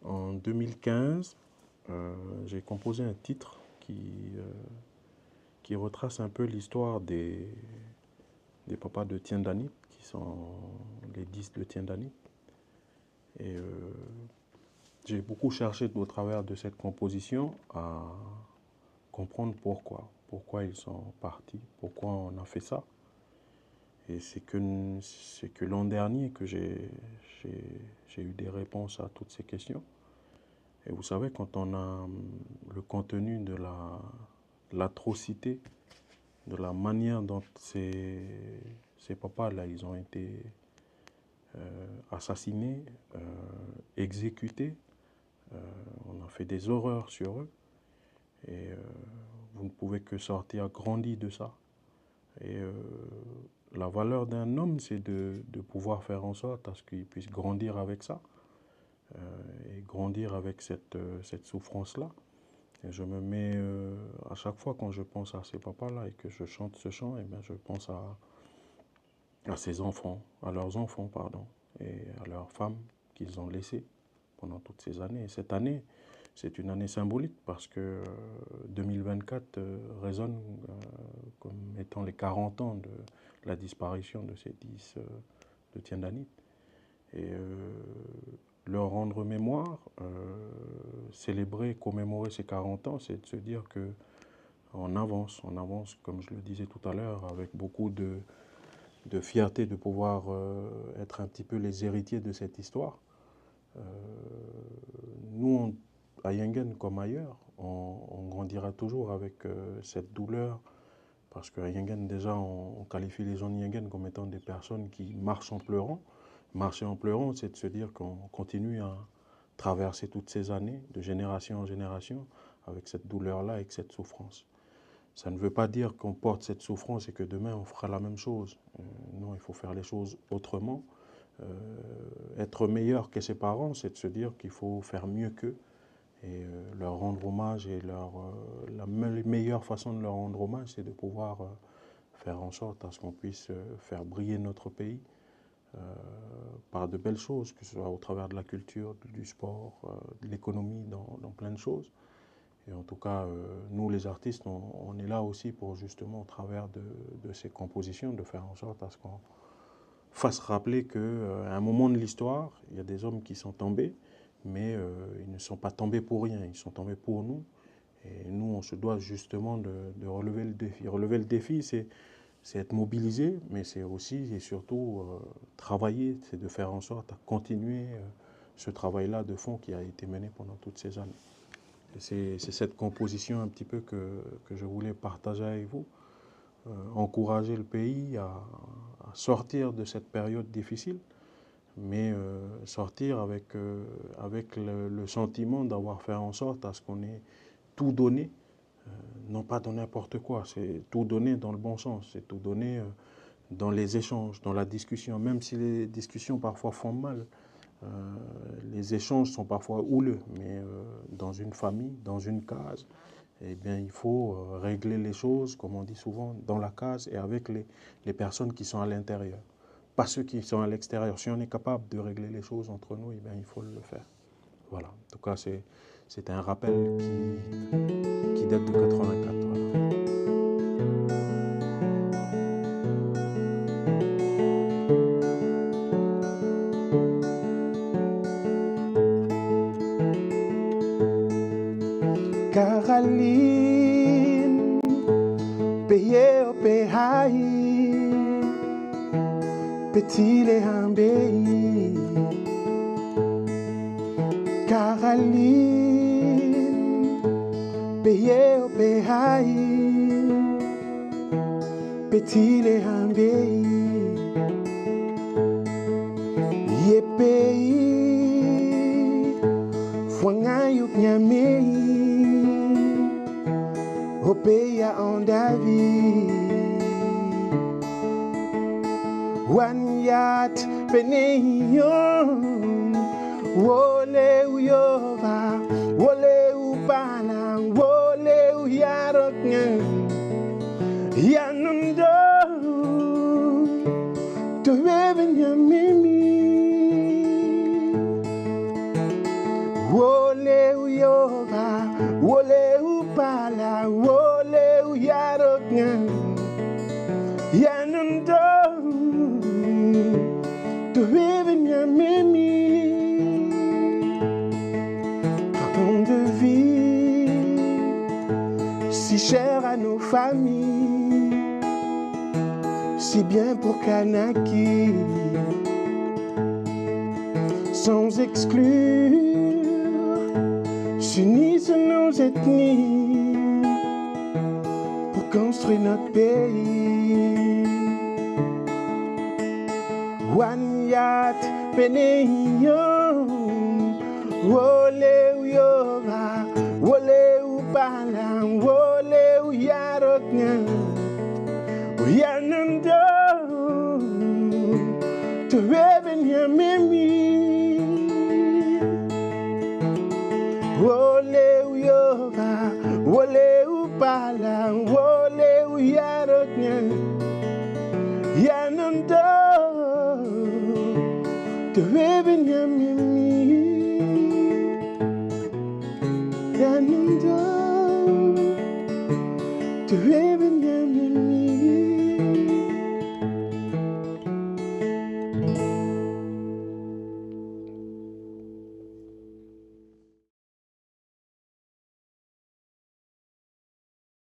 En 2015, j'ai composé un titre qui retrace un peu l'histoire des papas de Tiendani, qui sont les 10 de Tiendani. Et j'ai beaucoup cherché au travers de cette composition à comprendre pourquoi ils sont partis, pourquoi on a fait ça. Et c'est que l'an dernier que j'ai eu des réponses à toutes ces questions. Et vous savez, quand on a le contenu de l'atrocité, de la manière dont ces papas-là, ils ont été assassinés, exécutés, on a fait des horreurs sur eux. Et vous ne pouvez que sortir grandi de ça. Et la valeur d'un homme, c'est de pouvoir faire en sorte à ce qu'il puisse grandir avec ça. Et grandir avec cette souffrance-là. Et je me mets, à chaque fois quand je pense à ces papas-là et que je chante ce chant, et bien je pense à ces enfants, à leurs enfants, pardon, et à leurs femmes qu'ils ont laissées pendant toutes ces années. Et cette année, c'est une année symbolique parce que 2024 résonne comme étant les 40 ans de la disparition de ces 10 de Tiendani. Et leur rendre mémoire, célébrer, commémorer ces 40 ans, c'est de se dire qu'on avance, comme je le disais tout à l'heure, avec beaucoup de fierté de pouvoir être un petit peu les héritiers de cette histoire. Nous, à Yengen comme ailleurs, on grandira toujours avec cette douleur, parce qu'à Yengen, déjà, on qualifie les gens de Yengen comme étant des personnes qui marchent en pleurant. Marcher en pleurant, c'est de se dire qu'on continue à traverser toutes ces années, de génération en génération, avec cette douleur-là, avec cette souffrance. Ça ne veut pas dire qu'on porte cette souffrance et que demain on fera la même chose. Non, il faut faire les choses autrement. Être meilleur que ses parents, c'est de se dire qu'il faut faire mieux qu'eux et leur rendre hommage. Et la meilleure façon de leur rendre hommage, c'est de pouvoir faire en sorte à ce qu'on puisse faire briller notre pays par de belles choses, que ce soit au travers de la culture, du sport, de l'économie, dans plein de choses. Et en tout cas, nous les artistes, on est là aussi pour justement, au travers de ces compositions, de faire en sorte à ce qu'on fasse rappeler qu'à un moment de l'histoire, il y a des hommes qui sont tombés, mais ils ne sont pas tombés pour rien, ils sont tombés pour nous. Et nous, on se doit justement de relever le défi. Relever le défi, c'est être mobilisé, mais c'est aussi et surtout travailler, c'est de faire en sorte à continuer ce travail-là de fond qui a été mené pendant toutes ces années. C'est cette composition un petit peu que je voulais partager avec vous, encourager le pays à sortir de cette période difficile, mais sortir avec le sentiment d'avoir fait en sorte à ce qu'on ait tout donné, non pas dans n'importe quoi, c'est tout donné dans le bon sens, c'est tout donné dans les échanges, dans la discussion, même si les discussions parfois font mal. Les échanges sont parfois houleux, mais dans une famille, dans une case, eh bien, il faut régler les choses, comme on dit souvent, dans la case et avec les personnes qui sont à l'intérieur. Pas ceux qui sont à l'extérieur. Si on est capable de régler les choses entre nous, eh bien, il faut le faire. Voilà. En tout cas, c'est un rappel qui date de 84. Voilà. Caroline, payé au pays, petit les hambés. Caroline, payé au pays, petit les hambés. Yé pays, fouanga yuk nyamé. Au pays en David, Wanyat Peneyon, Wole Uyova, Wole Ubana, Wole Uyarokne, Yanundo, to Reven Yamimi, famille, si bien pour Kanaki, sans exclure, s'unissent nos ethnies pour construire notre pays. Wanyat Peneyon, Wole Uyova, Wole Upalam, Wole Uyaroknan, Uyanando, to revenue Mimi. Wole Uyova, Wole Upalam,